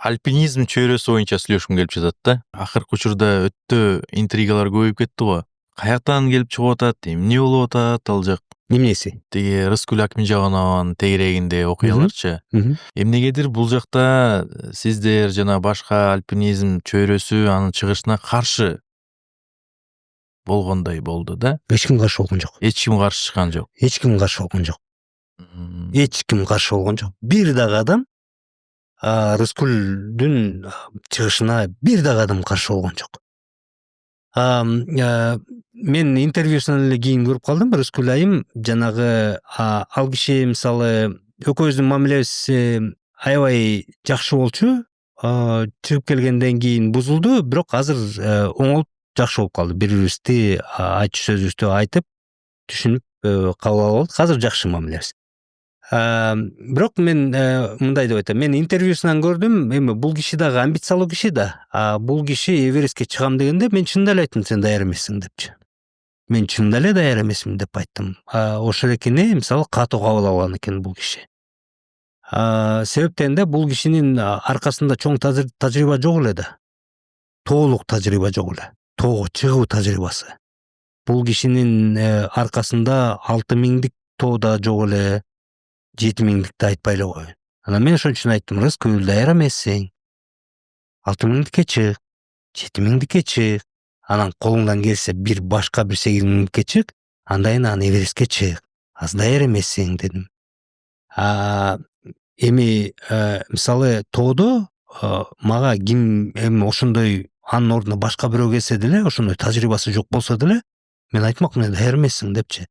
альпинизм чөйрөсү боюнча сүйлөшкүм келип жатат да. Акыркы учурда өтө интригалар көбөйүп кетти го. Каяктан келип чыгып атат, эмне болуп атат ал жак? Эмнеси? Тиги Рыскүл Акминжанованын тегерегинде окуяларчы. Эмнегедир бул жакта сиздер жана башка альпинизм чөйрөсү анын чыгышына каршы болгондой болду да. Эч ким каршы болгон жок. Эч ким каршы чыккан жок. Эч ким каршы болгон жок. Эч ким каршы болгон жок. Бир дагы адам Рыскүлдүн чыгышына бир дагы адам каршы болгон жок. Мен интервьюсунан эле кийин көрүп калдым. Рыскүл айым жанагы ал киши мисалы экөөбүздүн мамилебиз аябай жакшы болчу. Чыгып келгенден кийин бузулду, бирок азыр оңолуп жакшы болуп калды. Бири-бирибизди айтчу сөзүбүздү айтып, түшүнүп кабыл алып алдык. Азыр жакшы мамилебиз. Бирок мен мындай деп айтам. Мен интервьюсунан көрдүм, эми бул киши дагы амбициялуу киши да. Бул киши Эверестке чыгам дегенде мен чынында эле айттым, сен даяр эмессиң депчи. Мен чынында эле даяр эмесмин деп айттым. Ошол экени мисалы катуу кабыл алган экен бул киши. Себептен да бул кишинин аркасында чоң тажрыйба жок эле да. Тоолук тажрыйба жок эле. Тоого чыгуу тажрыйбасы. Бул кишинин аркасында 6000 тоо да жок эле, 7000-дикти айтпай эле коеюн. Анан мен ошон үчүн айттым, Рыскүл даяр эмессиң. 6000-дикке чык, 7000-дикке чык. Анан колуңдан келсе бир башка бир 8000-дикке чык, андайын аны Эверестке чык. Аз даяр эмессиң дедим. Эми мисалы тоодо мага ким эми ошондой анын ордуна башка бирөө келсе деле, ошондой тажрыйбасы жок болсо деле, мен айтмакмын, даяр эмессиң депчи.